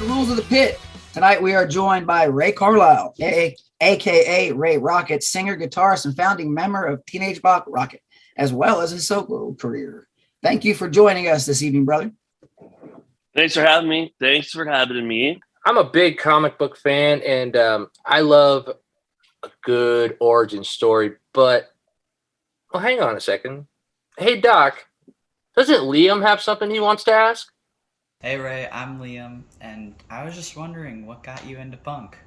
the rules of the pit. Tonight we are joined by Ray Carlisle, aka Ray Rocket, singer, guitarist, and founding member of Teenage Bottlerocket, as well as his solo career. Thank you for joining us this evening, brother. Thanks for having me. Thanks for having me. I'm a big comic book fan, and I love a good origin story. But, well, hang on a second. Hey, Doc, doesn't Liam have something he wants to ask? Hey Ray, I'm Liam, and I was just wondering what got you into punk.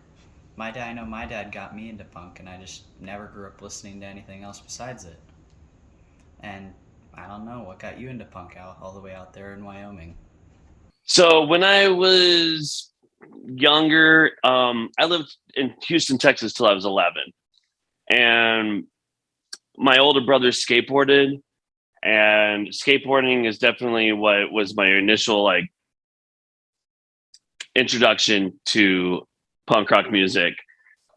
I know my dad got me into punk, and I just never grew up listening to anything else besides it. And I don't know, what got you into punk all the way out there in Wyoming? So when I was younger, I lived in Houston, Texas till I was 11. And my older brother skateboarded, and skateboarding is definitely what was my initial introduction to punk rock music,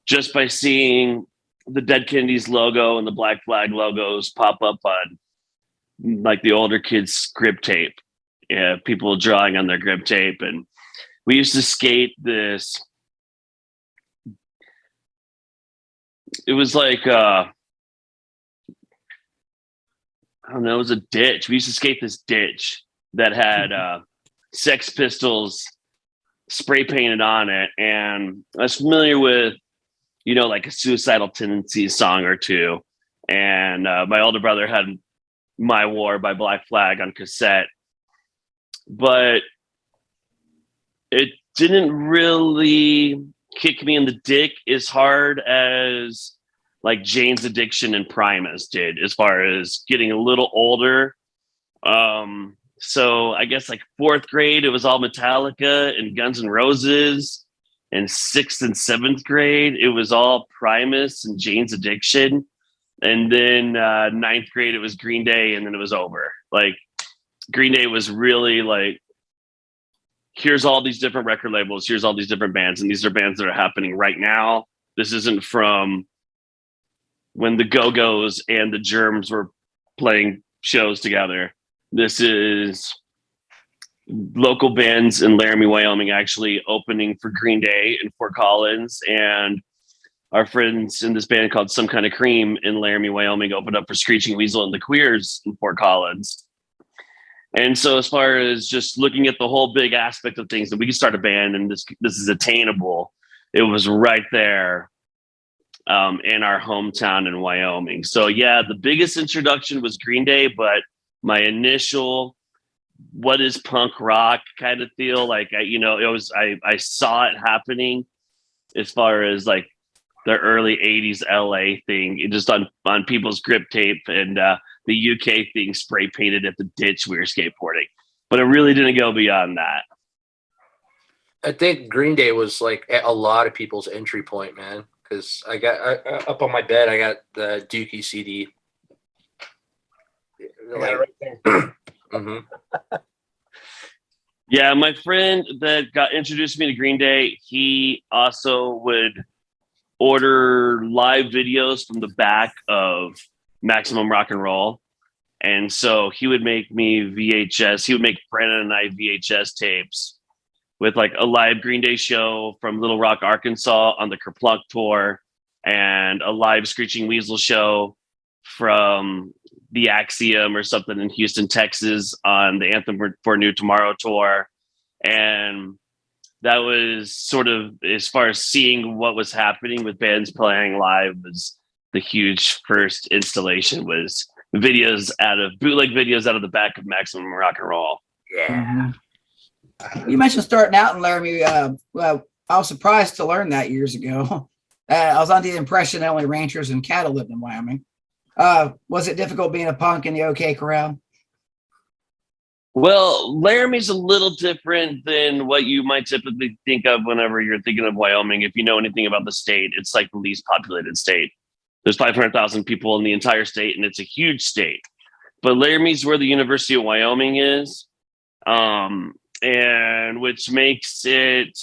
just by seeing the Dead Kennedys logo and the Black Flag logos pop up on the older kids' grip tape. Yeah, people drawing on their grip tape. And we used to skate this. It was I don't know, it was a ditch. We used to skate this ditch that had Sex Pistols spray painted on it. And I was familiar with, a Suicidal Tendencies song or two. And my older brother had My War by Black Flag on cassette. But it didn't really kick me in the dick as hard as Jane's Addiction and Primus did, as far as getting a little older. So I guess fourth grade, it was all Metallica and Guns N' Roses. And sixth and seventh grade, it was all Primus and Jane's Addiction. And then ninth grade, it was Green Day, and then it was over. Green Day was really here's all these different record labels, here's all these different bands, and these are bands that are happening right now. This isn't from when the Go-Go's and the Germs were playing shows together. This is local bands in Laramie, Wyoming, actually opening for Green Day in Fort Collins, and our friends in this band called Some Kind of Cream in Laramie, Wyoming, opened up for Screeching Weasel and the Queers in Fort Collins. And so as far as just looking at the whole big aspect of things, that we can start a band and this is attainable, it was right there in our hometown in Wyoming. So yeah, the biggest introduction was Green Day, but my initial, what is punk rock kind of feel, I saw it happening as far as the early 80s LA thing, just on people's grip tape, and the UK thing spray painted at the ditch we were skateboarding. But it really didn't go beyond that. I think Green Day was a lot of people's entry point, man. Because I up on my bed, I got the Dookie CD. Right there. Mm-hmm. Yeah, my friend that introduced me to Green Day, he also would order live videos from the back of Maximum Rock and Roll. And so he would make me VHS. He would make Brandon and I VHS tapes with a live Green Day show from Little Rock, Arkansas on the Kerplunk tour, and a live Screeching Weasel show from the Axiom or something in Houston, Texas on the Anthem for New Tomorrow tour. And that was sort of, as far as seeing what was happening with bands playing live, was the huge first installation, was bootleg videos out of the back of Maximum Rock and Roll. Yeah. You mentioned starting out in Laramie. Well, I was surprised to learn that years ago. I was under the impression that only ranchers and cattle lived in Wyoming. Was it difficult being a punk in the OK Corral? Well, Laramie's a little different than what you might typically think of whenever you're thinking of Wyoming. If you know anything about the state, it's the least populated state. There's 500,000 people in the entire state, and it's a huge state. But Laramie's where the University of Wyoming is, and which makes it,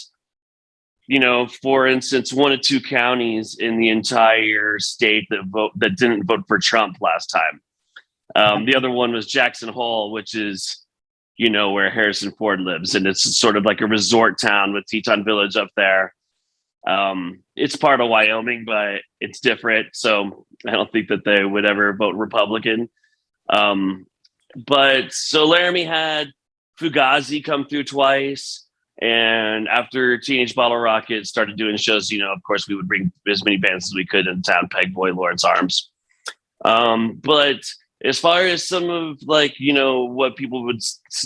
for instance, one of two counties in the entire state that didn't vote for Trump last time. The other one was Jackson Hole, which is you know, where Harrison Ford lives, and it's sort of like a resort town with Teton Village up there. It's part of Wyoming, but it's different. So I don't think that they would ever vote Republican. But so Laramie had Fugazi come through twice. And after Teenage Bottlerocket started doing shows, you know, of course, we would bring as many bands as we could in town, Pegboy, Lawrence Arms. But as far as some of, like, you know, what people would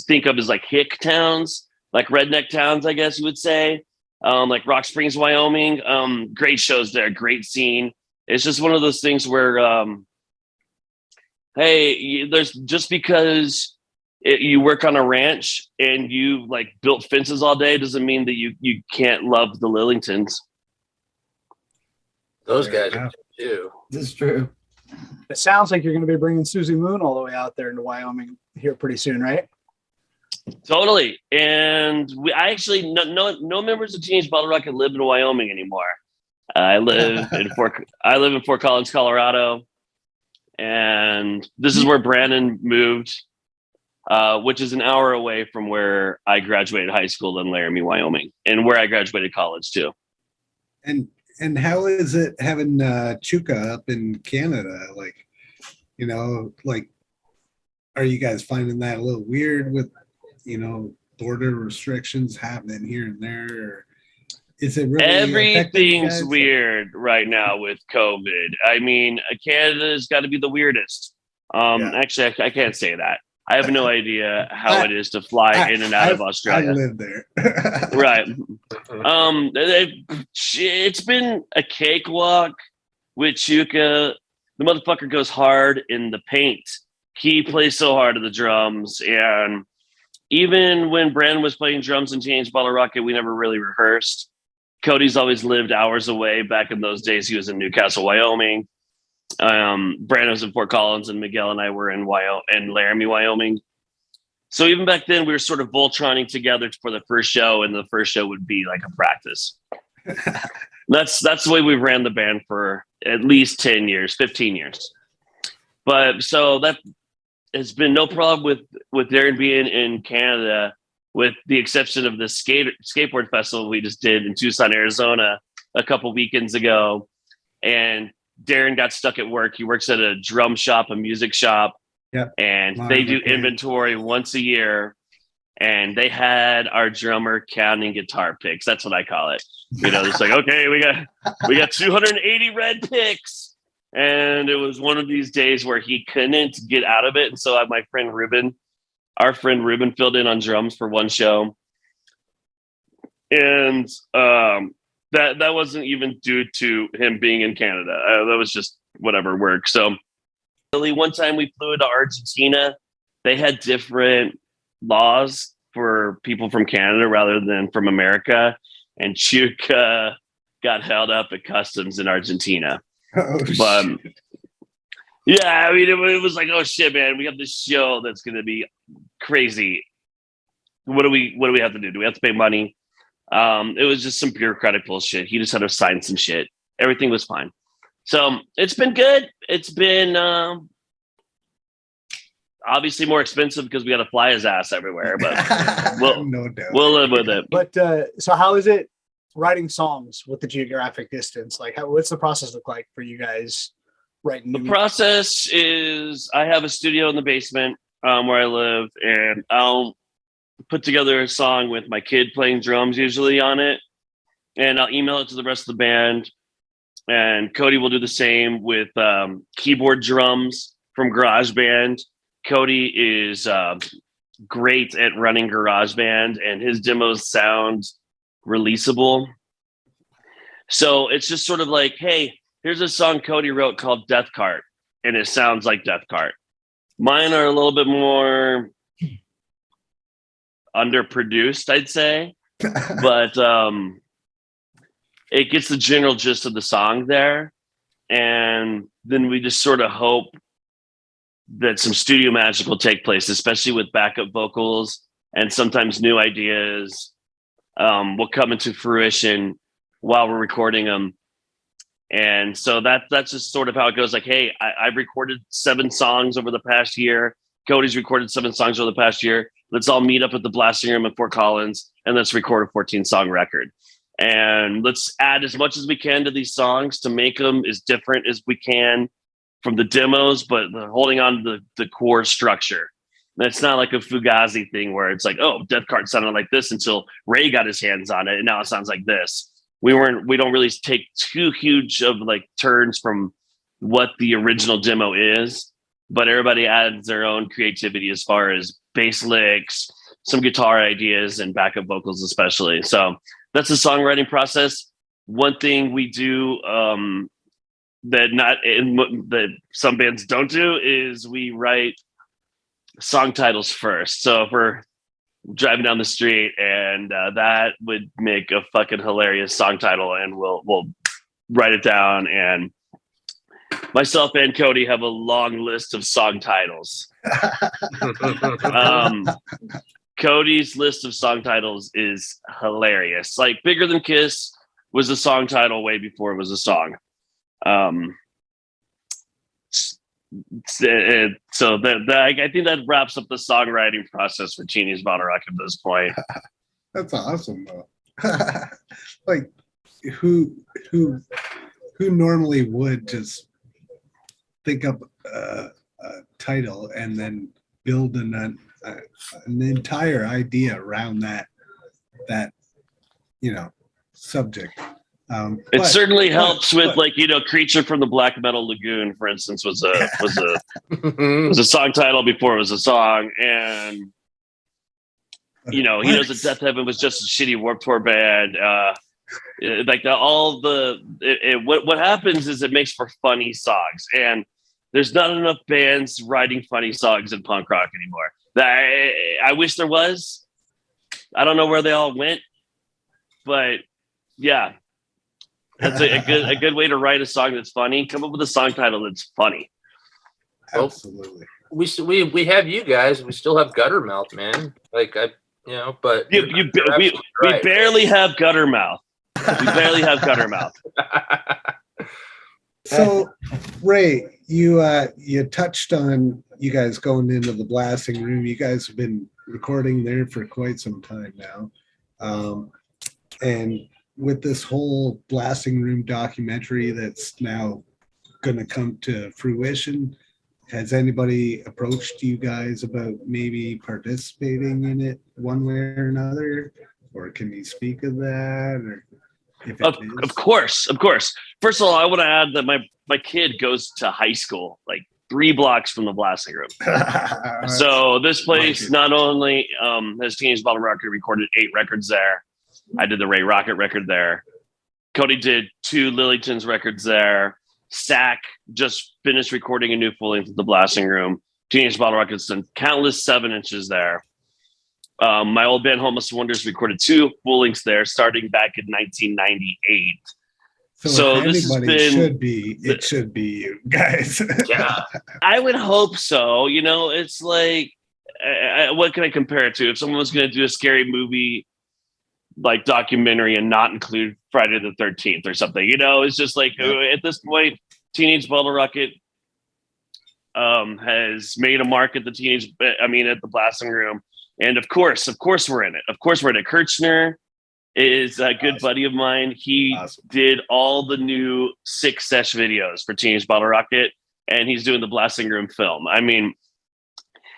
think of as like hick towns, like redneck towns, I guess you would say, like Rock Springs, Wyoming, great shows there, great scene. It's just one of those things where, hey, there's just because you work on a ranch and you like built fences all day doesn't mean that you can't love the Lillingtons. Those guys are too. This is true. It sounds like you're going to be bringing Susie Moon all the way out there into Wyoming here pretty soon, right? Totally. And I actually no members of Teenage Bottlerocket live in Wyoming anymore. I live in Fort Collins, Colorado, and this is where Brandon moved, which is an hour away from where I graduated high school in Laramie, Wyoming, and where I graduated college too. And how is it having Chuka up in Canada? Like, you know, like, are you guys finding that a little weird with, you know, border restrictions happening here and there? Or is it really everything's weird right now with COVID? I mean, Canada's got to be the weirdest. Actually, I can't say that. I have no idea how it is to fly in and out of Australia. I live there. Right. It's been a cakewalk with Chuka. The motherfucker goes hard in the paint. He plays so hard at the drums. And even when Brandon was playing drums in Teenage Bottlerocket, we never really rehearsed. Cody's always lived hours away. Back in those days, he was in Newcastle, Wyoming. Brandon was in Fort Collins, and Miguel and I were in Laramie, Wyoming. So even back then, we were sort of Voltroning together for the first show, and the first show would be like a practice. That's the way we ran the band for at least 10 years, 15 years. But so that has been no problem with Darren being in Canada, with the exception of the skateboard festival we just did in Tucson, Arizona a couple weekends ago. And Darren got stuck at work. He works at a drum shop, a music shop. Yep. And they do inventory once a year. And they had our drummer counting guitar picks. That's what I call it. You know, it's like, okay, we got 280 red picks. And it was one of these days where he couldn't get out of it. And so our friend Ruben filled in on drums for one show. And that wasn't even due to him being in Canada. That was just whatever work. So one time we flew to Argentina. They had different laws for people from Canada rather than from America. And Chuka got held up at customs in Argentina. But yeah, I mean, it was like, oh shit, man, we have this show that's going to be crazy. What do we have to do? Do we have to pay money? It was just some bureaucratic bullshit. He just had to sign some shit. Everything was fine. So it's been good. It's been obviously more expensive because we got to fly his ass everywhere, but No doubt. We'll live with it. But so how is it writing songs with the geographic distance? Like, what's the process look like for you guys writing? The process is I have a studio in the basement where I live, and I'll put together a song with my kid playing drums usually on it, and I'll email it to the rest of the band. And Cody will do the same with keyboard drums from GarageBand. Cody is great at running GarageBand, and his demos sound releasable. So it's just sort of like, hey, here's a song Cody wrote called Death Cart, and it sounds like Death Cart. Mine are a little bit more underproduced, I'd say, but it gets the general gist of the song there. And then we just sort of hope that some studio magic will take place, especially with backup vocals, and sometimes new ideas will come into fruition while we're recording them. And so that's just sort of how it goes. Like, hey, I've recorded 7 songs over the past year. Cody's recorded 7 songs over the past year. let's all meet up at the blasting room in Fort Collins and let's record a 14-song record. And let's add as much as we can to these songs to make them as different as we can from the demos, but holding on to the core structure. And it's not like a Fugazi thing where it's like, oh, Death Card sounded like this until Ray got his hands on it, and now it sounds like this. We don't really take too huge of like turns from what the original demo is, but everybody adds their own creativity as far as bass licks, some guitar ideas, and backup vocals especially. So that's the songwriting process. One thing we do that some bands don't do is we write song titles first. So if we're driving down the street and that would make a fucking hilarious song title, and we'll write it down, and myself and Cody have a long list of song titles. Cody's list of song titles is hilarious. Like Bigger Than Kiss was a song title way before it was a song. So I think that wraps up the songwriting process for Teenage Bottlerocket at this point. That's awesome, though. Like, who normally would just think up a title and then build an entire idea around that subject? It certainly helps with Creature from the Black Metal Lagoon, for instance, was a song title before it was a song, and he knows that Death Heaven was just a shitty Warped Tour band. What happens is it makes for funny songs, and there's not enough bands writing funny songs in punk rock anymore. I wish there was. I don't know where they all went, but yeah. That's a good way to write a song that's funny. Come up with a song title that's funny. Absolutely. We have you guys. We still have Guttermouth, man. But we barely have Guttermouth. We barely have Guttermouth. So, Ray, you touched on you guys going into the blasting room. You guys have been recording there for quite some time now, and with this whole blasting room documentary that's now going to come to fruition, has anybody approached you guys about maybe participating in it one way or another? Or can you speak of that? Or of course. First of all, I want to add that my kid goes to high school, like 3 blocks from the blasting room. So this place not only has Teenage Bottlerocket recorded 8 records there. I did the Ray Rocket record there. Cody did 2 Lillingtons records there. Sack just finished recording a new full length at the blasting room. Teenage Bottlerocket's done countless 7-inches there. My old band Homeless Wonders recorded 2 full lengths there, starting back in 1998. So this should be you guys. Yeah, I would hope so. It's like, what can I compare it to? If someone was going to do a scary movie like documentary and not include Friday the 13th or something, it's just like at this point, Teenage Bottlerocket has made a mark at the blasting room, and of course we're in it. Kirchner is a good buddy of mine. He did all the new 6 sesh videos for Teenage Bottlerocket, and he's doing the blasting room film. I mean,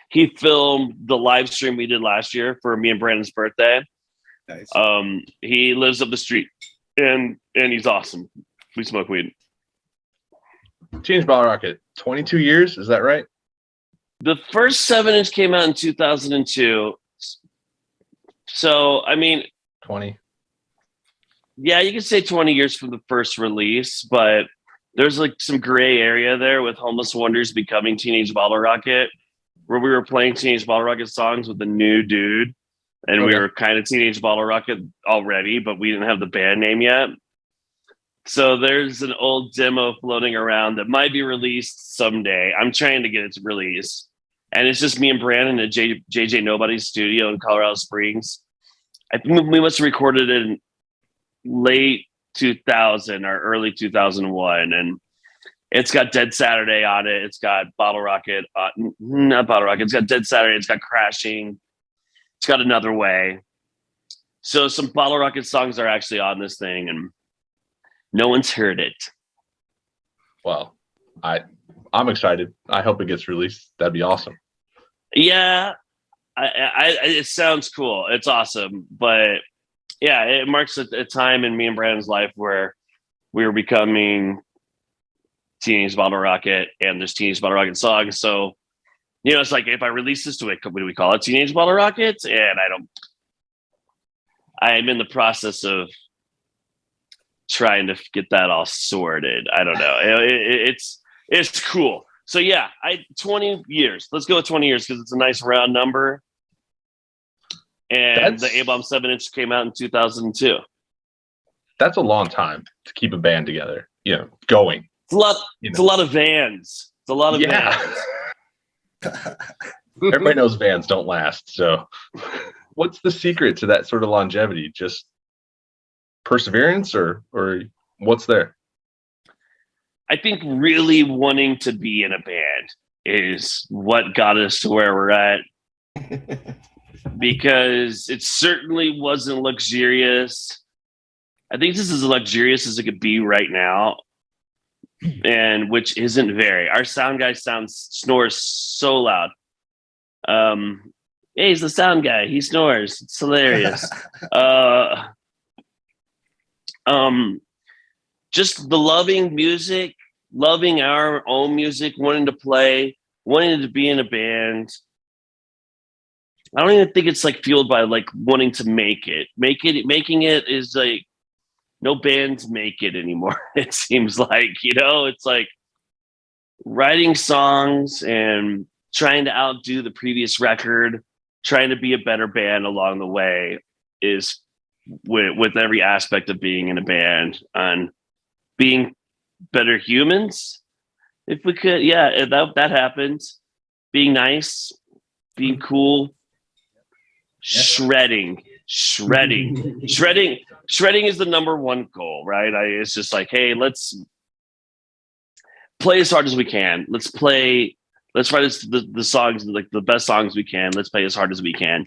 he filmed the live stream we did last year for me and Brandon's birthday. Nice. He lives up the street, and he's awesome. We smoke weed. Teenage Bottlerocket, 22 years, is that right? The first 7-inch came out in 2002. So, I mean, 20. Yeah, you could say 20 years from the first release, but there's like some gray area there with Homeless Wonders becoming Teenage Bottlerocket, where we were playing Teenage Bottlerocket songs with a new dude. And we were kind of Teenage Bottlerocket already, but we didn't have the band name yet. So there's an old demo floating around that might be released someday. I'm trying to get it to release. And it's just me and Brandon at JJ Nobody's studio in Colorado Springs. I think we must have recorded it in late 2000 or early 2001. And it's got Dead Saturday on it. It's got Bottlerocket. Not Bottlerocket. It's got Dead Saturday. It's got Crashing. It's got Another Way. So some Bottlerocket songs are actually on this thing, and no one's heard it. Well, I'm excited. I hope it gets released. That'd be awesome. Yeah, it sounds cool. It's awesome, but yeah, it marks a time in me and Brandon's life where we were becoming Teenage Bottlerocket, and there's Teenage Bottlerocket songs. So, it's like if I release this to it, what do we call it? Teenage Bottlerocket? And I'm in the process of trying to get that all sorted. I don't know. It's cool. So yeah, 20 years. Let's go with 20 years because it's a nice round number. And the A-Bomb 7-inch came out in 2002. That's a long time to keep a band together, going. It's a lot. It's a lot of vans. It's a lot of vans. Everybody knows vans don't last. So, what's the secret to that sort of longevity? Just perseverance, or what's there? I think really wanting to be in a band is what got us to where we're at. Because it certainly wasn't luxurious. I think this is as luxurious as it could be right now, and which isn't very. Our sound guy snores so loud. Hey, he's the sound guy. He snores. It's hilarious. Just the loving music, loving our own music, wanting to play, wanting to be in a band. I don't even think it's like fueled by like wanting to make it. Making it is like no bands make it anymore. It seems like, it's like writing songs and trying to outdo the previous record, trying to be a better band along the way is with every aspect of being in a band, and being better humans. If we could, that happens. Being nice, being cool. Shredding is the number one goal, right? It's just like, hey, let's play as hard as we can. Let's write the songs, like the best songs we can. Let's play as hard as we can.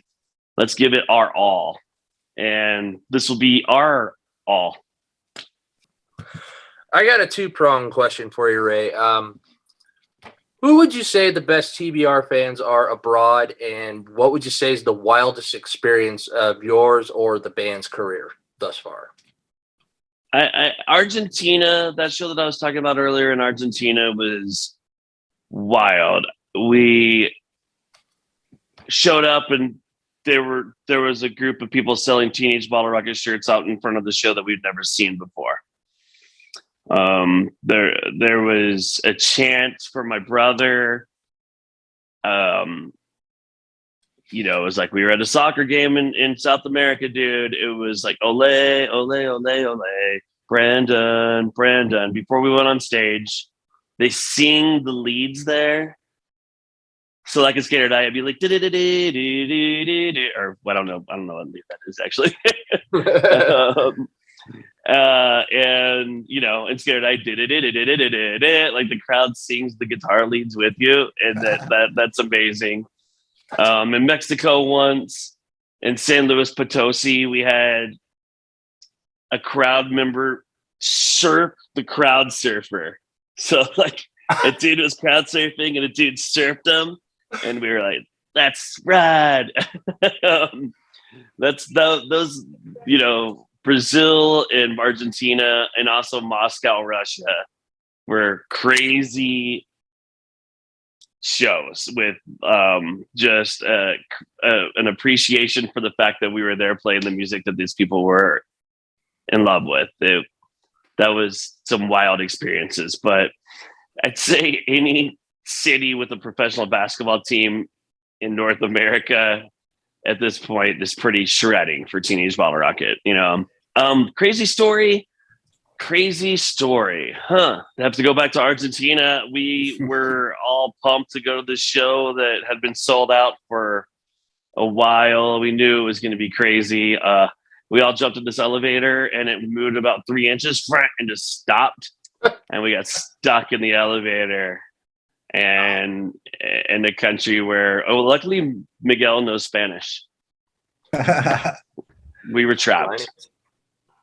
Let's give it our all. And this will be our all. I got a 2-pronged question for you, Ray. Who would you say the best TBR fans are abroad, and what would you say is the wildest experience of yours or the band's career thus far? Argentina, that show that I was talking about earlier in Argentina was wild. We showed up and there was a group of people selling Teenage Bottlerocket shirts out in front of the show that we'd never seen before. There was a chant for my brother. It was like we were at a soccer game in South America, dude. It was like ole, ole, ole, ole, Brandon. Before we went on stage, they sing the leads there. So like a Scared Eye, I'd be like, or I don't know what lead that is actually. And Scared Eye did it, like the crowd sings the guitar leads with you, and that's amazing. In Mexico once, in San Luis Potosi, we had a crowd member surf the crowd surfer. So like a dude was crowd surfing and a dude surfed him, and we were like, that's rad. Those Brazil and Argentina and also Moscow, Russia were crazy shows with just an appreciation for the fact that we were there playing the music that these people were in love with. That was some wild experiences, but I'd say any city with a professional basketball team in North America at this point is pretty shredding for Teenage Bottlerocket. Crazy story. I have to go back to Argentina. We were all pumped to go to this show that had been sold out for a while. We knew it was going to be crazy. We all jumped in this elevator and it moved about 3 inches and just stopped. And we got stuck in the elevator and in a country where, luckily Miguel knows Spanish. We were trapped.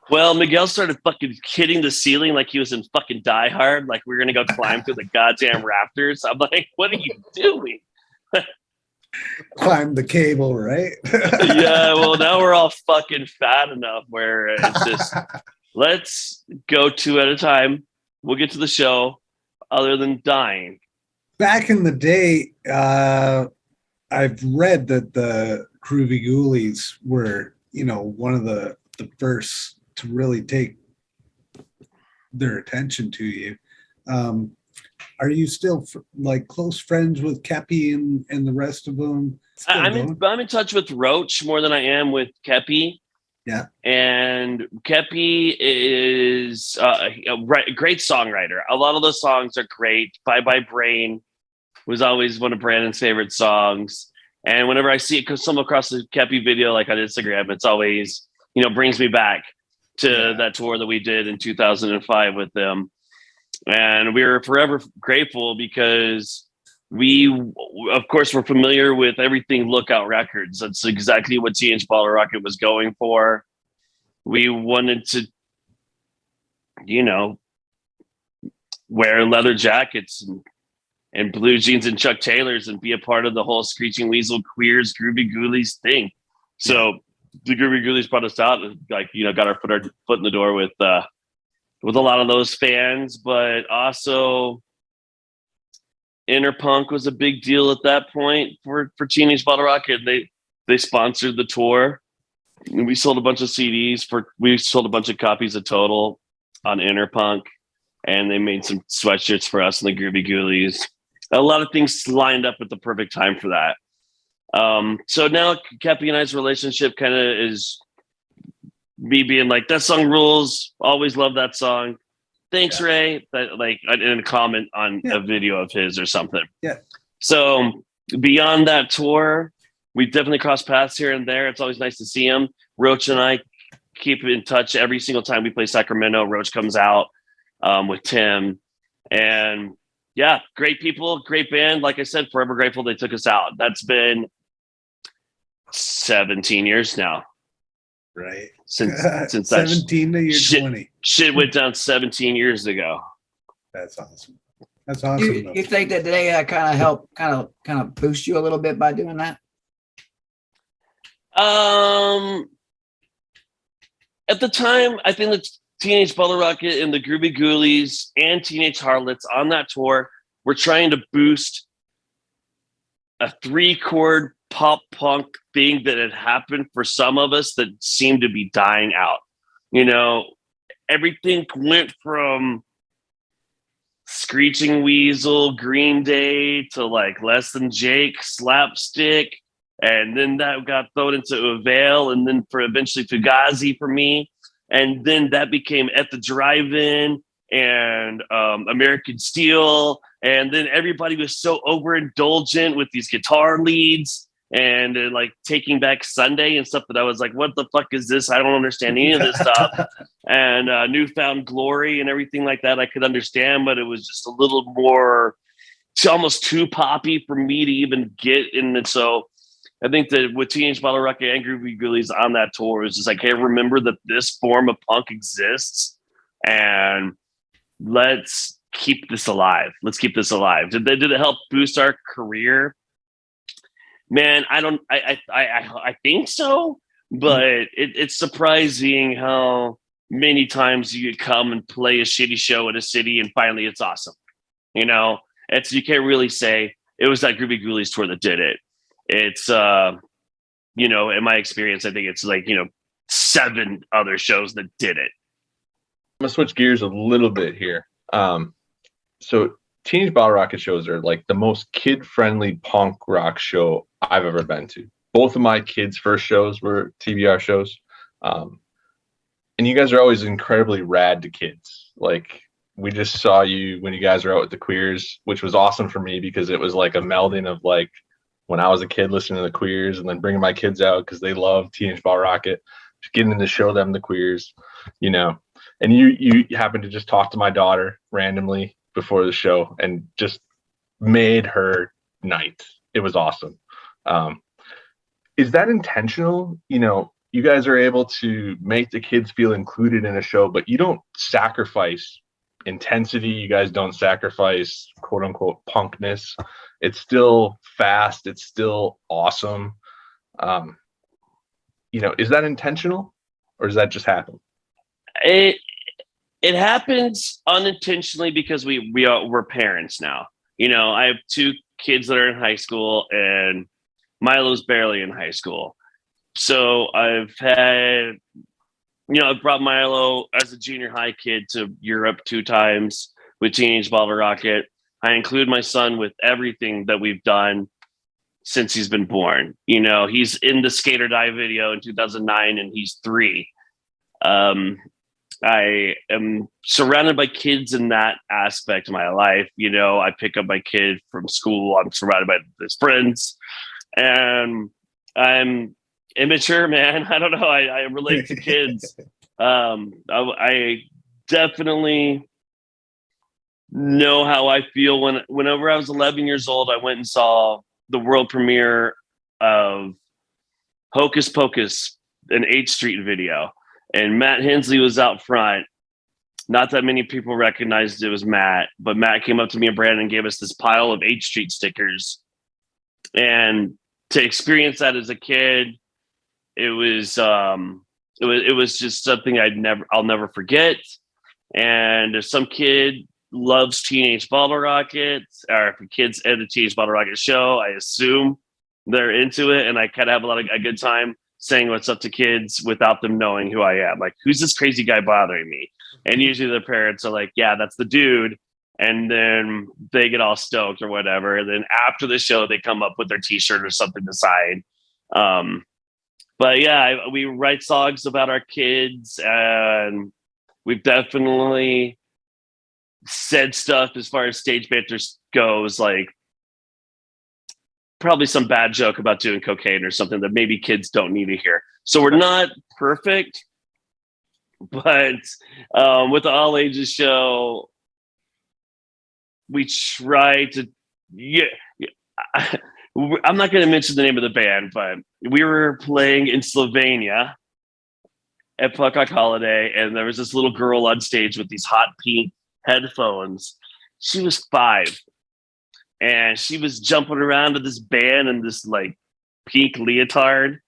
Well, Miguel started fucking hitting the ceiling like he was in fucking Die Hard, like we were gonna go climb through the goddamn rafters. I'm like, what are you doing? Climb the cable, right? Yeah, well, now we're all fucking fat enough where it's just let's go two at a time. We'll get to the show, other than dying. Back in the day, I've read that the Groovy Ghoulies were, one of the first to really take their attention to you. Are you still like close friends with Kepi and the rest of them? I'm in touch with Roach more than I am with Kepi. Yeah. And Kepi is a great songwriter. A lot of those songs are great. Bye Bye Brain was always one of Brandon's favorite songs. And whenever I see it come across the Kepi video, like on Instagram, it's always, brings me back to that tour that we did in 2005 with them. And we were forever grateful because we, of course, were familiar with everything Lookout Records. That's exactly what Teenage Bottlerocket was going for. We wanted to, wear leather jackets and blue jeans and Chuck Taylors and be a part of the whole Screeching Weasel Queers Groovy Ghoulies thing. So the Groovy Ghoulies brought us out and got our foot in the door with a lot of those fans, but also Interpunk was a big deal at that point for Teenage Bottlerocket. They sponsored the tour. And we sold a bunch of CDs we sold a bunch of copies of Total on Interpunk, and they made some sweatshirts for us and the Groovy Ghoulies. A lot of things lined up at the perfect time for that. So now Kepi and I's relationship kind of is me being like, that song rules. Always love that song. Thanks, Ray. That in a comment on a video of his or something. Yeah. So beyond that tour, we definitely cross paths here and there. It's always nice to see him. Roach and I keep in touch every single time we play Sacramento. Roach comes out with Tim, and great people, great band. Like I said, forever grateful they took us out. That's been 17 years now. Right. Since 17 to year 20. Shit went down 17 years ago. That's awesome. That's awesome. You think that they kind of help kind of boost you a little bit by doing that? At the time, I think that Teenage Bottlerocket and the Groovy Ghoulies and Teenage Harlots on that tour were trying to boost a 3-chord pop punk thing that had happened for some of us that seemed to be dying out. Everything went from Screeching Weasel, Green Day to like Less Than Jake, Slapstick, and then that got thrown into a veil, and then for eventually Fugazi for me, and then that became At the Drive-In and American Steel, and then everybody was so overindulgent with these guitar leads and like Taking Back Sunday and stuff that I was like, what the fuck is this? I don't understand any of this stuff. And Newfound Glory and everything like that I could understand, but it was just a little more, almost too poppy for me to even get in it. So I think that with Teenage Bottlerocket and Groovy Ghoulies on that tour, it was just like, hey, remember that this form of punk exists, and let's keep this alive. Let's keep this alive. Did it help boost our career? Man, I think so, but it's surprising how many times you come and play a shitty show in a city and finally it's awesome. You can't really say it was that Groovy Ghoulies tour that did it. It's in my experience, I think it's like 7 other shows that did it. I'm gonna switch gears a little bit here. So Teenage Bottlerocket shows are like the most kid-friendly punk rock show I've ever been to. Both of my kids' first shows were TBR shows. And you guys are always incredibly rad to kids. Like, we just saw you when you guys were out with the Queers, which was awesome for me because it was like a melding of like when I was a kid listening to the Queers and then bringing my kids out because they love Teenage Bottlerocket, just getting to show them the Queers, And you happened to just talk to my daughter randomly before the show and just made her night. It was awesome. is that intentional? You know, you guys are able to make the kids feel included in a show, but you don't sacrifice intensity. You guys don't sacrifice quote unquote punkness. It's still fast. It's still awesome. You know, is that intentional or does that just happen? It happens unintentionally because we're parents now. You know, I have two kids that are in high school and Milo's barely in high school. So I've brought Milo as a junior high kid to Europe 2 times with Teenage Bottlerocket. I include my son with everything that we've done since he's been born. You know, he's in the Skate or Die video in 2009 and he's 3. I am surrounded by kids in that aspect of my life. You know, I pick up my kid from school. I'm surrounded by his friends and I'm immature, man. I don't know. I relate to kids. I definitely know how I feel whenever I was 11 years old, I went and saw the world premiere of Hocus Pocus, an 8th Street video. And Matt Hensley was out front. Not that many people recognized it was Matt, but Matt came up to me and Brandon and gave us this pile of 8th Street stickers. And to experience that as a kid, it was just something I'll never forget. And if some kid loves Teenage Bottlerocket, or if kids at the Teenage Bottlerocket show, I assume they're into it. And I kind of have a good time saying what's up to kids without them knowing who I am. Like, who's this crazy guy bothering me? And usually their parents are like, yeah, that's the dude. And then they get all stoked or whatever. And then after the show, they come up with their t-shirt or something to sign. But yeah, we write songs about our kids and we've definitely said stuff as far as stage banter goes, like probably some bad joke about doing cocaine or something that maybe kids don't need to hear. So we're not perfect, but with the all ages show, we try to, I'm not going to mention the name of the band, but we were playing in Slovenia at Puckrock Holiday, and there was this little girl on stage with these hot pink headphones. She was 5. And she was jumping around to this band in this like pink leotard.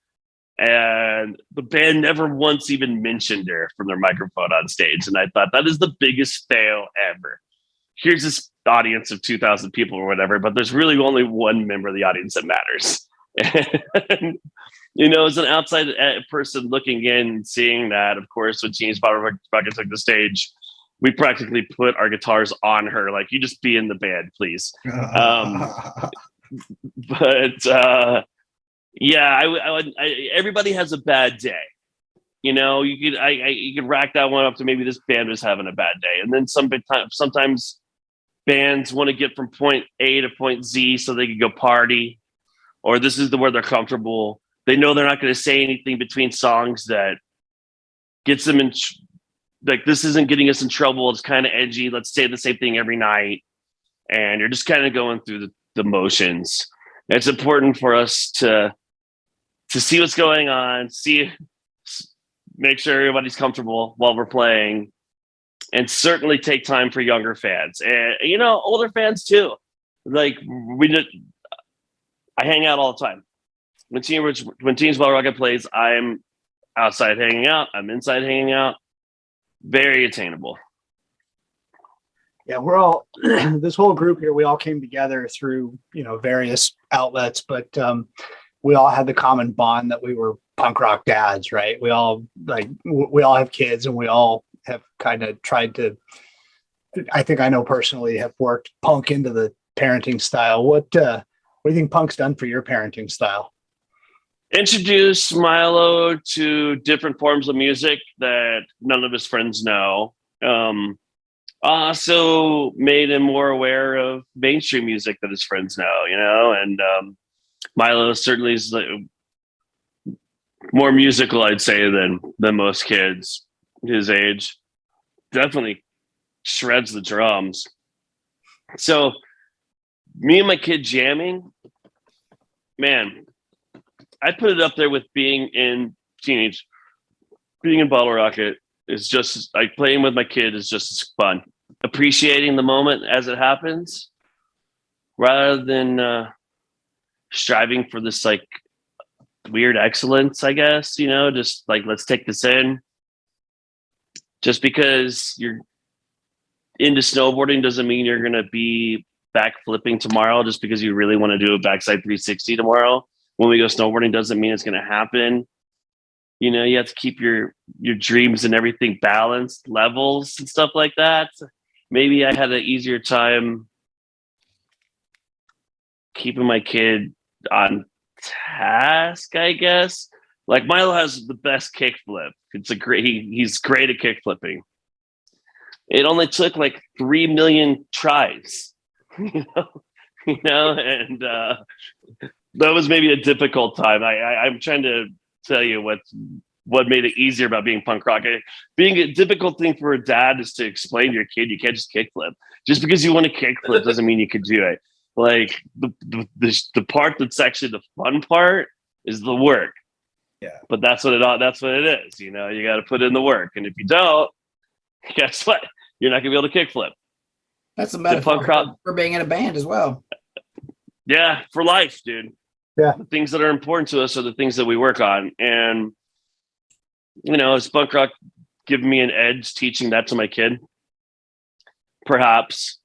And the band never once even mentioned her from their microphone on stage. And I thought that is the biggest fail ever. Here's this audience of 2,000 people or whatever, but there's really only one member of the audience that matters. And, you know, as an outside person looking in and seeing that, of course, when Teenage Bottlerocket took the stage, we practically put our guitars on her, like, you just be in the band, please. Everybody has a bad day. You know, you could rack that one up to maybe this band was having a bad day. And then sometimes bands want to get from point A to point Z so they can go party, or this is where they're comfortable. They know they're not going to say anything between songs that gets them in. Like, this isn't getting us in trouble. It's kind of edgy. Let's say the same thing every night. And you're just kind of going through the motions. It's important for us to see what's going on, make sure everybody's comfortable while we're playing, and certainly take time for younger fans and, you know, older fans too. Like, I hang out all the time. When Teenage Bottlerocket plays, I'm outside hanging out. I'm inside hanging out. Very attainable. Yeah, we're all this whole group here. We all came together through, you know, various outlets, but we all had the common bond that we were punk rock dads, right? We all have kids, and we all have kind of tried to. I think I know personally have worked punk into the parenting style. What do you think punk's done for your parenting style? Introduce Milo to different forms of music that none of his friends know. Also made him more aware of mainstream music that his friends know, you know, and Milo certainly is more musical, I'd say, than most kids his age. Definitely shreds the drums. So me and my kid jamming, man, I put it up there with being in Bottlerocket is just like playing with my kid is just as fun. Appreciating the moment as it happens rather than striving for this like weird excellence, I guess, just like, let's take this in. Just because you're into snowboarding doesn't mean you're going to be back flipping tomorrow. Just because you really want to do a backside 360 tomorrow when we go snowboarding doesn't mean it's going to happen. You have to keep your dreams and everything balanced, levels and stuff like that. Maybe I had an easier time keeping my kid on task, I guess. Like Milo has the best kickflip. He's great at kickflipping. It only took like 3 million tries, and that was maybe a difficult time. I'm trying to tell you what made it easier about being punk rock. Being a difficult thing for a dad is to explain to your kid you can't just kickflip. Just because you want to kickflip doesn't mean you can do it. Like the part that's actually the fun part is the work. Yeah. But that's what it is. You got to put in the work, and if you don't, guess what? You're not gonna be able to kickflip. That's a metaphor for being in a band as well. Yeah, for life, dude. Yeah. The things that are important to us are the things that we work on. And, is punk rock giving me an edge teaching that to my kid? Perhaps.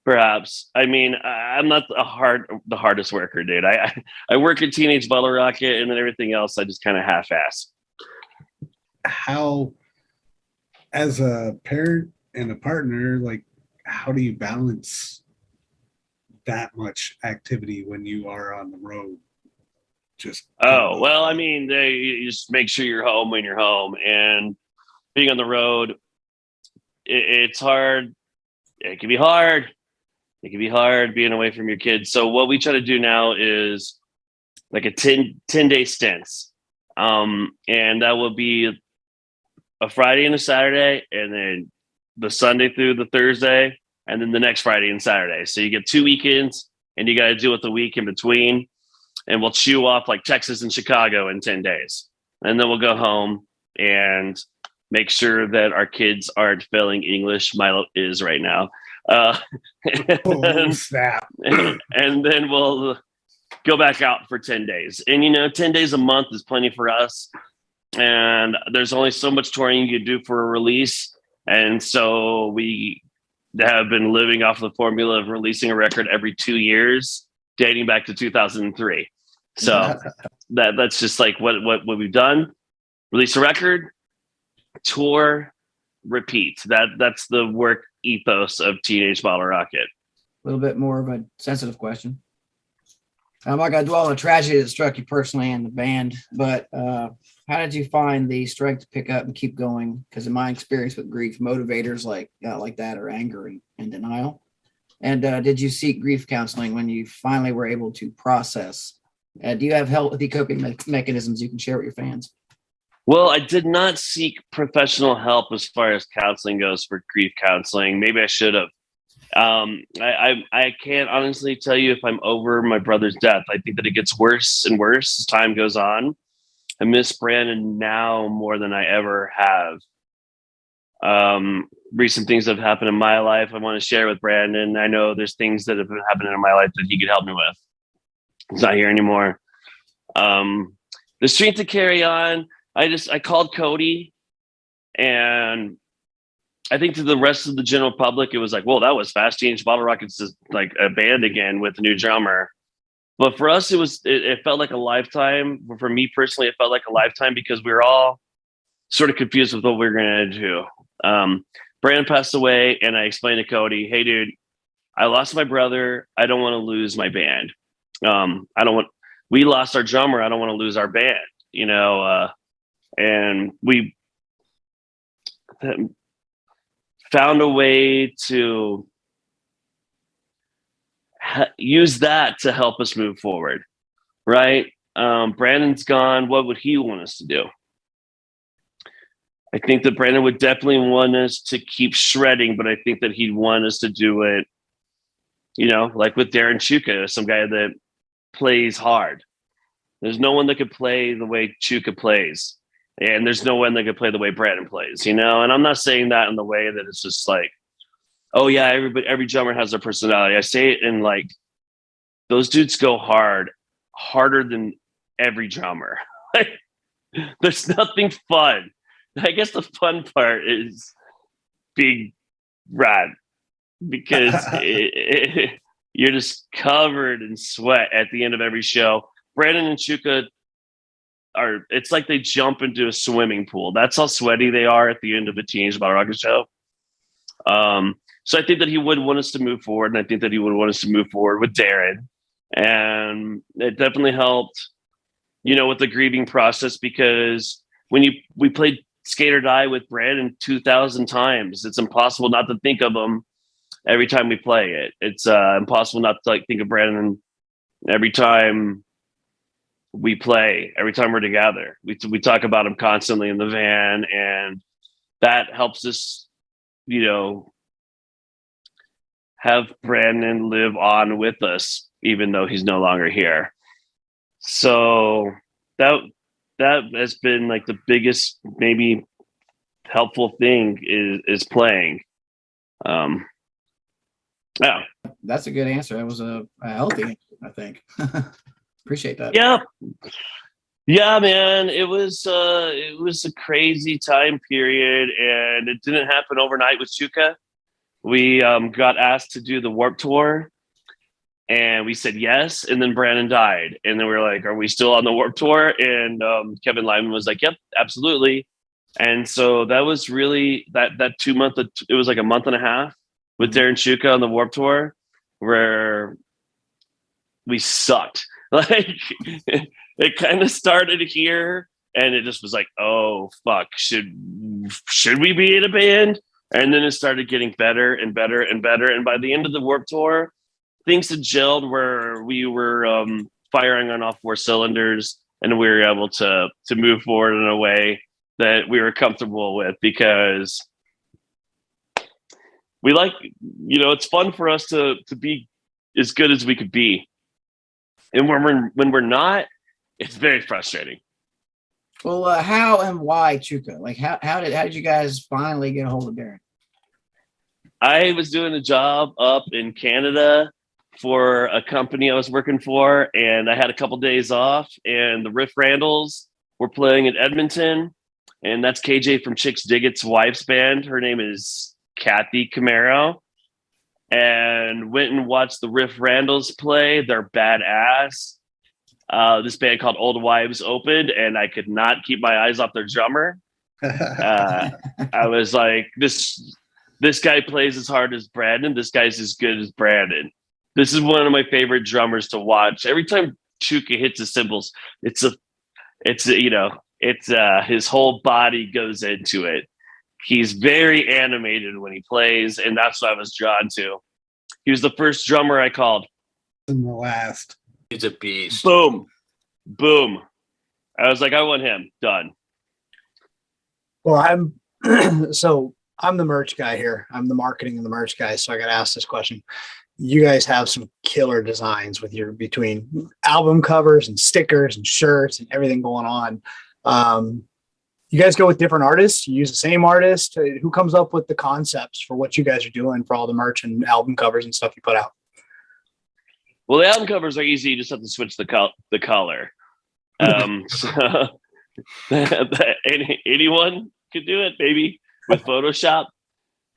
I mean, I'm not the hardest worker, dude. I work at Teenage Bottlerocket, and then everything else I just kind of half-ass. How, as a parent and a partner, like, how do you balance that much activity when you are on the road? Well, I mean, you just make sure you're home when you're home, and being on the road, it's hard. It can be hard. It can be hard being away from your kids. So what we try to do now is like a 10-day stints. And that will be a Friday and a Saturday, and then the Sunday through the Thursday, and then the next Friday and Saturday. So you get 2 weekends, and you got to deal with the week in between. And we'll chew off like Texas and Chicago in 10 days. And then we'll go home and make sure that our kids aren't failing English. Milo is right now. Snap. And then we'll go back out for 10 days. And, 10 days a month is plenty for us. And there's only so much touring you can do for a release. And so we have been living off the formula of releasing a record every 2 years, dating back to 2003. So that's just like what we've done. Release a record, tour, repeat. That's the work ethos of Teenage Bottlerocket. A little bit more of a sensitive question. I'm not going to dwell on the tragedy that struck you personally and the band, but how did you find the strength to pick up and keep going? Because in my experience with grief, motivators like that are anger and denial. And did you seek grief counseling when you finally were able to process? Do you have help with the coping mechanisms you can share with your fans? Well, I did not seek professional help as far as counseling goes for grief counseling. Maybe I should have. I can't honestly tell you if I'm over my brother's death. I think that it gets worse and worse as time goes on. I miss Brandon now more than I ever have. Recent things that have happened in my life I want to share with Brandon. I know there's things that have been happening in my life that he could help me with. He's not here anymore. The strength to carry on. I called Cody, and I think to the rest of the general public, it was like, whoa, that was fast. Teenage Bottlerocket's is like a band again with a new drummer. But for us, it felt like a lifetime. For me personally, it felt like a lifetime because we were all sort of confused with what we were going to do. Brandon passed away, and I explained to Cody, hey, dude, I lost my brother. I don't want to lose my band. We lost our drummer. I don't want to lose our band, and we found a way to use that to help us move forward. Right. Brandon's gone. What would he want us to do? I think that Brandon would definitely want us to keep shredding, but I think that he'd want us to do it, like with Darren Chuka, some guy that plays hard. There's no one that could play the way Chuka plays. And there's no one that could play the way Brandon plays, And I'm not saying that in the way that it's just like, oh yeah, every drummer has their personality. I say it in like, those dudes go harder than every drummer. There's nothing fun. I guess the fun part is being rad because you're just covered in sweat at the end of every show. Brandon and Chuka it's like they jump into a swimming pool. That's how sweaty they are at the end of a Teenage Bottlerocket show. So I think that he would want us to move forward, and I think that he would want us to move forward with Darren. And it definitely helped, with the grieving process, because when we played Skate or Die with Brandon 2,000 times, it's impossible not to think of him every time we play it. It's impossible not to think of Brandon every time we play, every time we're together. We talk about him constantly in the van, and that helps us, have Brandon live on with us, even though he's no longer here. So that has been like the biggest, maybe helpful thing is playing. Yeah, That's a good answer. That was a healthy answer, I think. Appreciate that. Yeah, man. It was a crazy time period, and it didn't happen overnight with Chuka. We got asked to do the Warp Tour, and we said yes, and then Brandon died, and then we were like, are we still on the Warp Tour? And Kevin Lyman was like, yep, absolutely. And so that was really that 2 month, it was like a month and a half with Darren Chuka on the Warp Tour, where we sucked. Like it kind of started here, and it just was like, oh fuck, should we be in a band? And then it started getting better and better and better. And by the end of the Warp Tour, things had gelled where we were firing on all four cylinders, and we were able to move forward in a way that we were comfortable with, because we like, it's fun for us to be as good as we could be. And when we're not, it's very frustrating. Well, how and why Chuka? Like, how did you guys finally get a hold of Darren? I was doing a job up in Canada for a company I was working for, and I had a couple days off, and the Riff Randalls were playing in Edmonton, and that's KJ from Chicks Diggett's wife's band. Her name is Kathy Camaro. And went and watched the Riff Randalls play. They're badass. This band called Old Wives opened, and I could not keep my eyes off their drummer. I was like, this guy plays as hard as Brandon. This guy's as good as Brandon. This is one of my favorite drummers to watch. Every time Chuka hits his cymbals, it's his whole body goes into it. He's very animated when he plays, and that's what I was drawn to. He was the first drummer I called. And the last. He's a beast. Boom. I was like, I want him. Done. Well, I'm the merch guy here. I'm the marketing and the merch guy. So I got to ask this question. You guys have some killer designs with between album covers and stickers and shirts and everything going on. You guys go with different artists? You use the same artist? Who comes up with the concepts for what you guys are doing for all the merch and album covers and stuff you put out? Well, the album covers are easy. You just have to switch the color. So anyone could do it, maybe with Photoshop.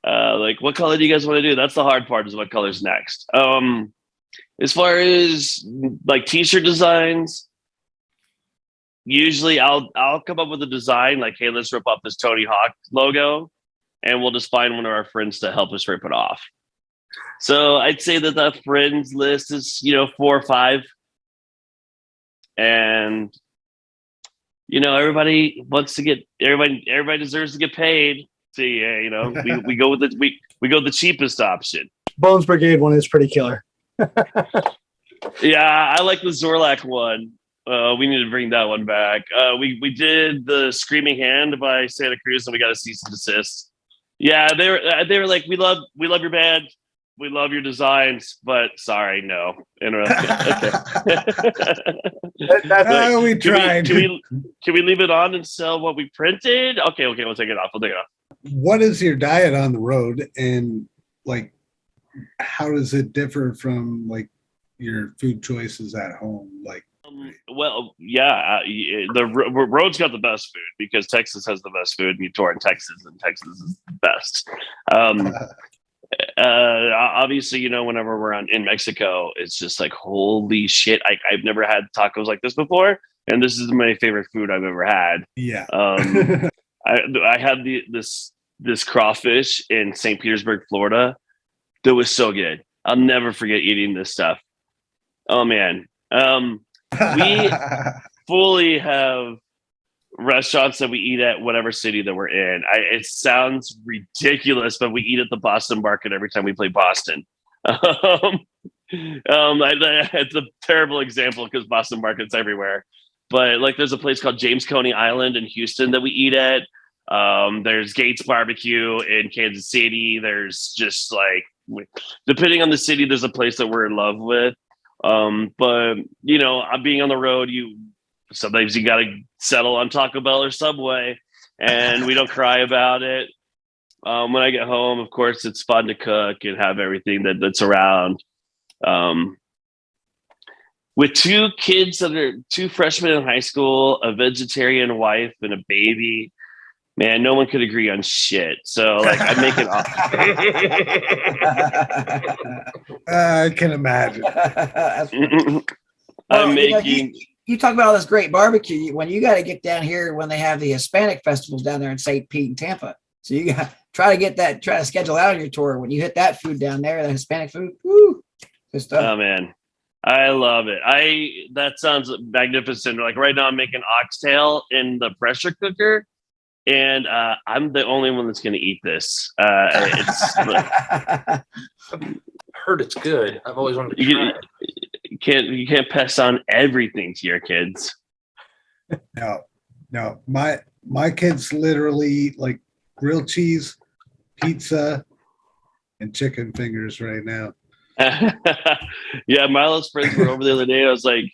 Like, what color do you guys want to do? That's the hard part, is what color's next. As far as like t-shirt designs, usually I'll come up with a design like, hey, let's rip off this Tony Hawk logo, and we'll just find one of our friends to help us rip it off. So I'd say that the friends list is 4 or 5, and everybody wants to get everybody deserves to get paid. So we go with the cheapest option. Bones Brigade one is pretty killer. Yeah, I like the Zorlak one. We need to bring that one back. We did the Screaming Hand by Santa Cruz, and we got a cease and desist. Yeah, they were like, we love your band. we love your designs, but sorry, no. Okay. Oh, we Can tried. can we leave it on and sell what we printed? Okay, we'll take it off. We'll take it off. What is your diet on the road, and like, how does it differ from like your food choices at home? Like, Well, yeah, the road's got the best food because Texas has the best food, and you tour in Texas, and Texas is the best. Obviously, you know, whenever we're in Mexico, it's just like, holy shit. I've never had tacos like this before. And this is my favorite food I've ever had. yeah. I had this crawfish in St. Petersburg, Florida. That was so good. I'll never forget eating this stuff. Oh man. We fully have restaurants that we eat at whatever city that we're in. It sounds ridiculous, but we eat at the Boston market every time we play Boston. It's a terrible example because Boston market's everywhere. But like, there's a place called James Coney Island in Houston that we eat at. There's Gates Barbecue in Kansas City. There's just like, depending on the city, there's a place that we're in love with. But you know, being on the road, sometimes you got to settle on Taco Bell or Subway, and we don't cry about it. When I get home, of course, it's fun to cook and have everything that's around. With two kids that are two freshmen in high school, a vegetarian wife, and a baby, man, no one could agree on shit. So like, I make it off. I can imagine. I'm making. You talk about all this great barbecue. When you got to get down here when they have the Hispanic festivals down there in St. Pete and Tampa. So you got to try to schedule out your tour. When you hit that food down there, the Hispanic food, woo, good stuff. Oh man, I love it. That sounds magnificent. Like right now I'm making oxtail in the pressure cooker, and I'm the only one that's going to eat this. I've heard it's good. I've always wanted to try it. You can't pass on everything to your kids. No. My kids literally eat like grilled cheese, pizza, and chicken fingers right now. Yeah, Milo's friends were over the other day. And I was like,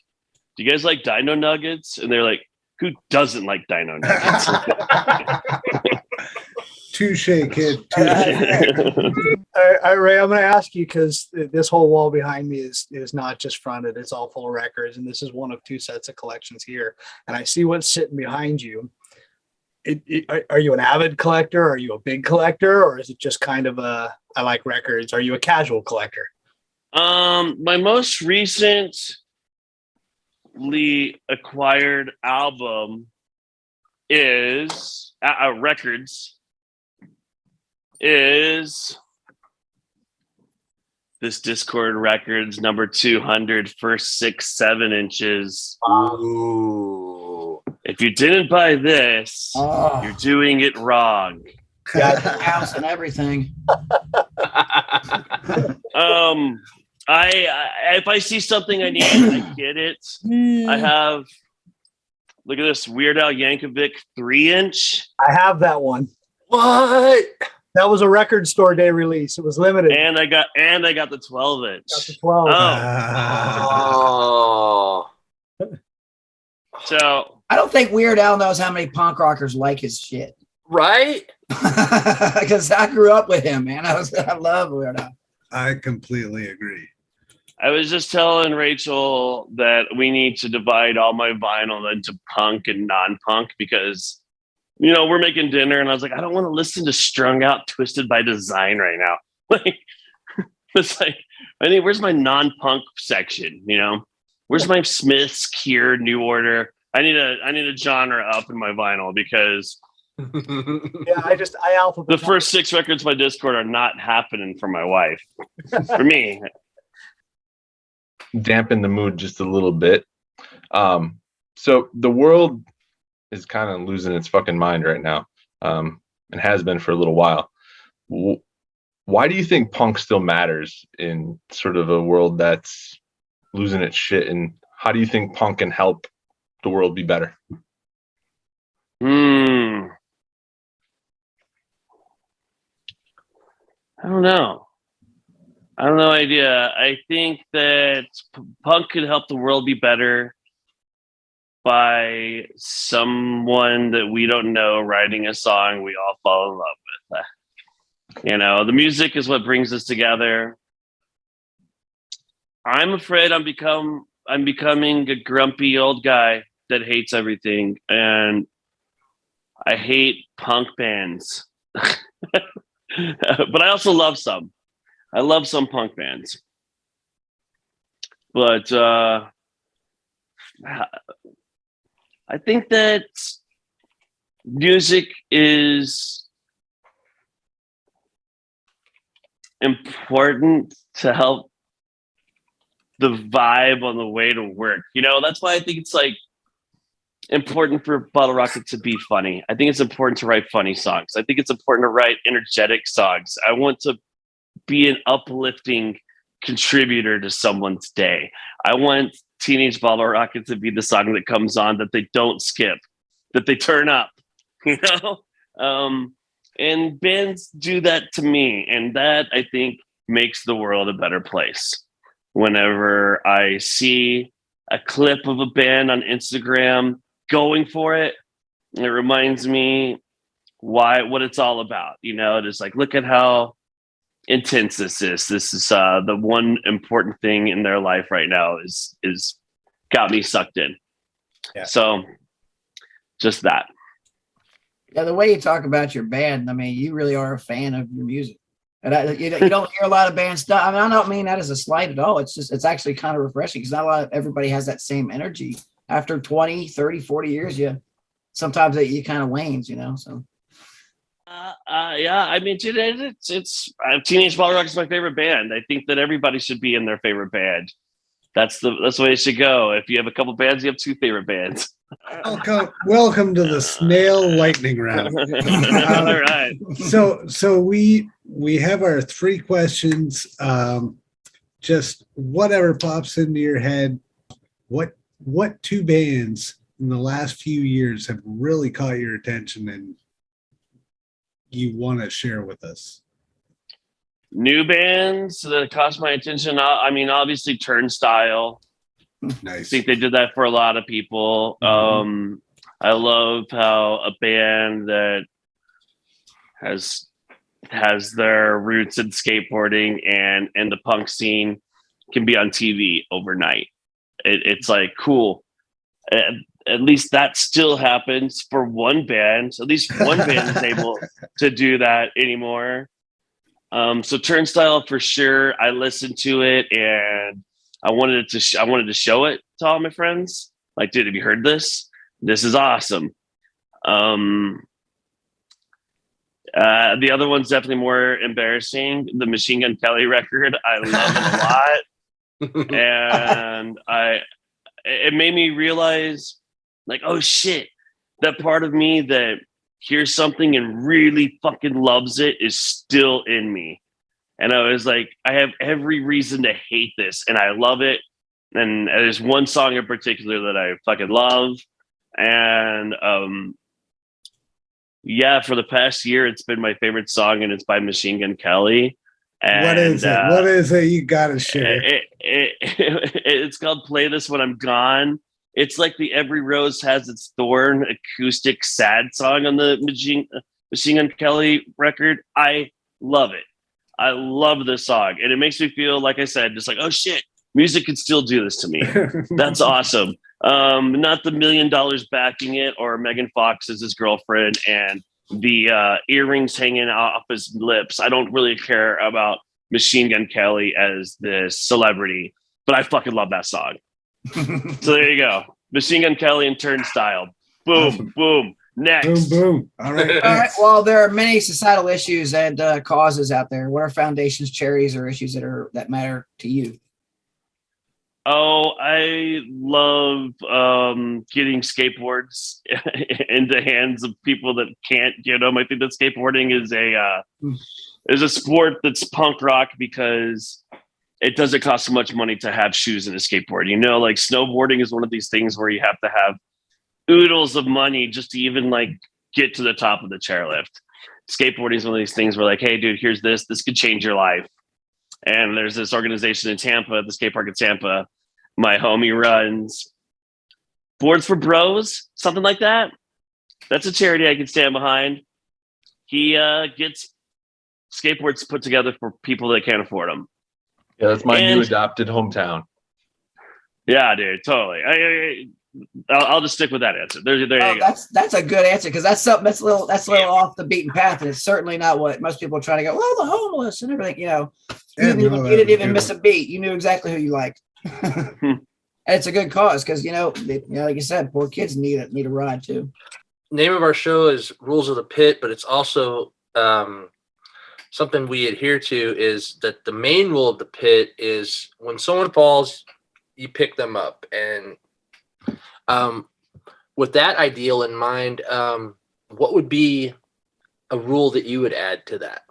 "Do you guys like Dino Nuggets?" And they're like, "Who doesn't like Dino Nuggets?" Touche, kid. All right, Ray, I'm going to ask you because this whole wall behind me is not just fronted; it's all full of records, and this is one of two sets of collections here. And I see what's sitting behind you. Are you an avid collector? Are you a big collector, or is it just kind of I like records? Are you a casual collector? My most recently acquired album is records. Is this Discord Records number 200, first 6-7 inches. Ooh. If you didn't buy this, you're doing it wrong. Got the house and everything. If I see something I need, I get it. I have, look at this Weird Al Yankovic 3-inch. I have that one. What? That was a record store day release. It was limited. And I got the 12-inch. Got the 12. Oh. So I don't think Weird Al knows how many punk rockers like his shit. Right? Because I grew up with him, man. I love Weird Al. I completely agree. I was just telling Rachel that we need to divide all my vinyl into punk and non-punk because, you know, we're making dinner and I was like, I don't want to listen to Strung Out Twisted by Design right now. Like, it's like, I mean, where's my non-punk section? You know, where's my Smiths, Cure, New Order? I need a genre up in my vinyl because Yeah, I alphabetize. the first 6 records by Discord are not happening for my wife. For me. Dampen the mood just a little bit. So the world is kind of losing its fucking mind right now, and has been for a little while. Why do you think punk still matters in sort of a world that's losing its shit? And how do you think punk can help the world be better? I don't know. I don't know idea. I think that punk could help the world be better by someone that we don't know writing a song we all fall in love with. The music is what brings us together. I'm afraid I'm becoming a grumpy old guy that hates everything, and I hate punk bands. But I also love some. I love some punk bands. But I think that music is important to help the vibe on the way to work. That's why I think it's like important for Bottlerocket to be funny. I think it's important to write funny songs. I think it's important to write energetic songs. I want to be an uplifting contributor to someone's day. I want Teenage Bottlerocket to be the song that comes on that they don't skip, that they turn up, and bands do that to me, and that I think makes the world a better place. Whenever I see a clip of a band on Instagram going for it, it reminds me what it's all about. Just like, look at how intense this is. This is the one important thing in their life right now is got me sucked in. Yeah. So just that. Yeah, the way you talk about your band, I mean, you really are a fan of your music. And you don't hear a lot of bands stuff. I mean, I don't mean that as a slight at all. It's actually kind of refreshing because not everybody has that same energy. After 20, 30, 40 years, sometimes you kind of wanes, so. Yeah, I mean, it's Teenage Bottlerocket is my favorite band. I think that everybody should be in their favorite band. That's the way it should go. If you have a couple bands, you have two favorite bands. Welcome to the snail lightning round. All right. So we have our 3 questions. Just whatever pops into your head. What 2 bands in the last few years have really caught your attention and you want to share with us? New bands that caught my attention. I mean, obviously Turnstile. Nice. I think they did that for a lot of people. Mm-hmm. I love how a band that has their roots in skateboarding and the punk scene can be on TV overnight. It's like cool. At least that still happens for one band. At least one band is able to do that anymore. So Turnstile for sure. I listened to it and I wanted to show it to all my friends. Like, dude, have you heard this? This is awesome. The other one's definitely more embarrassing. The Machine Gun Kelly record. I love it a lot. And it made me realize, like, oh shit, that part of me that hears something and really fucking loves it is still in me. And I was like, I have every reason to hate this, and I love it. And there's one song in particular that I fucking love. And yeah, for the past year, it's been my favorite song, and it's by Machine Gun Kelly. And, what is it? What is it? You gotta share. It's called "Play This When I'm Gone." It's like the "Every Rose Has Its Thorn" acoustic sad song on the Machine Gun Kelly record. I love it. I love this song, and it makes me feel, like I said, just like, oh shit, music can still do this to me. That's awesome. Not the $1 million backing it, or Megan Fox as his girlfriend, and the earrings hanging off his lips. I don't really care about Machine Gun Kelly as the celebrity, but I fucking love that song. So there you go. Machine Gun Kelly and Turnstile. Boom, Awesome. boom. Next. Boom, boom. All right. All right. Well, there are many societal issues and causes out there. What are foundations, charities, or issues that matter to you? Oh, I love getting skateboards in the hands of people that can't get them. I think that skateboarding is a sport that's punk rock because it doesn't cost so much money to have shoes and a skateboard. Like snowboarding is one of these things where you have to have oodles of money just to even like get to the top of the chairlift. Skateboarding is one of these things where like, hey, dude, here's this. This could change your life. And there's this organization in Tampa, the skate park in Tampa. My homie runs Boards for Bros, something like that. That's a charity I can stand behind. He gets skateboards put together for people that can't afford them. Yeah, that's my new adopted hometown. Yeah, dude, totally. I'll just stick with that answer. There you go. That's a good answer because that's something that's a little off the beaten path, and it's certainly not what most people try to go. Well, the homeless and everything, You didn't even miss a beat. You knew exactly who you liked. And it's a good cause because like you said, poor kids need a ride too. Name of our show is Rules of the Pit, but it's also something we adhere to is that the main rule of the pit is when someone falls, you pick them up. And with that ideal in mind, what would be a rule that you would add to that?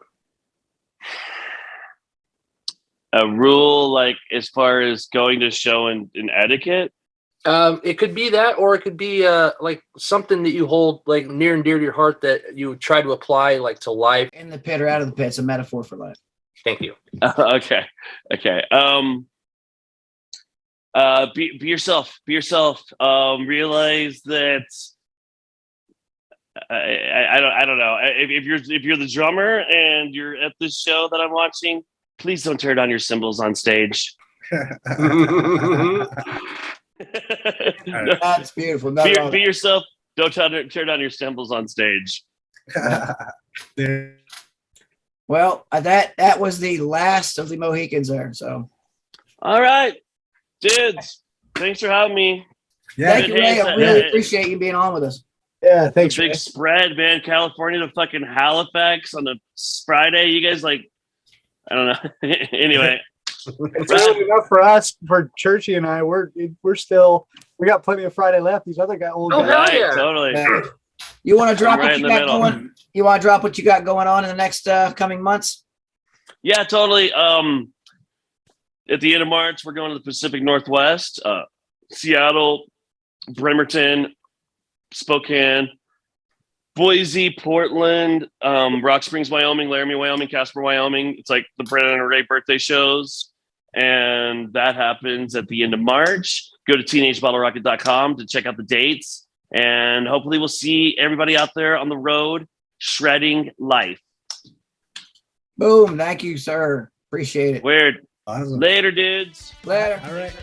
A rule, like as far as going to show in etiquette? It could be that, or it could be like something that you hold like near and dear to your heart that you try to apply like to life. In the pit or out of the pit, it's a metaphor for life. Thank you. Okay. Be yourself. Be yourself. Realize that I don't know. If you're the drummer and you're at this show that I'm watching, please don't tear down your cymbals on stage. That's beautiful. Be yourself. Don't tear down your cymbals on stage. Well, that was the last of the Mohicans there. So, all right, dudes. Thanks for having me. Yeah. thank you, Ray. I really appreciate you being on with us. Yeah, thanks. Big spread, man. California to fucking Halifax on a Friday. You guys I don't know. Anyway. It's early enough for us, for Churchy and I. We got plenty of Friday left. These other guys. Oh, hell yeah. Totally. You want to drop Right what in you the got middle. going? You want to drop what you got going on in the next coming months? Yeah, totally. At the end of March, we're going to the Pacific Northwest, Seattle, Bremerton, Spokane, Boise, Portland, Rock Springs, Wyoming, Laramie, Wyoming, Casper, Wyoming. It's like the Brennan and Ray birthday shows. And that happens at the end of March. Go to teenagebottlerocket.com to check out the dates. And hopefully we'll see everybody out there on the road shredding life. Boom. Thank you, sir. Appreciate it. Weird. Awesome. Later, dudes. Later. All right.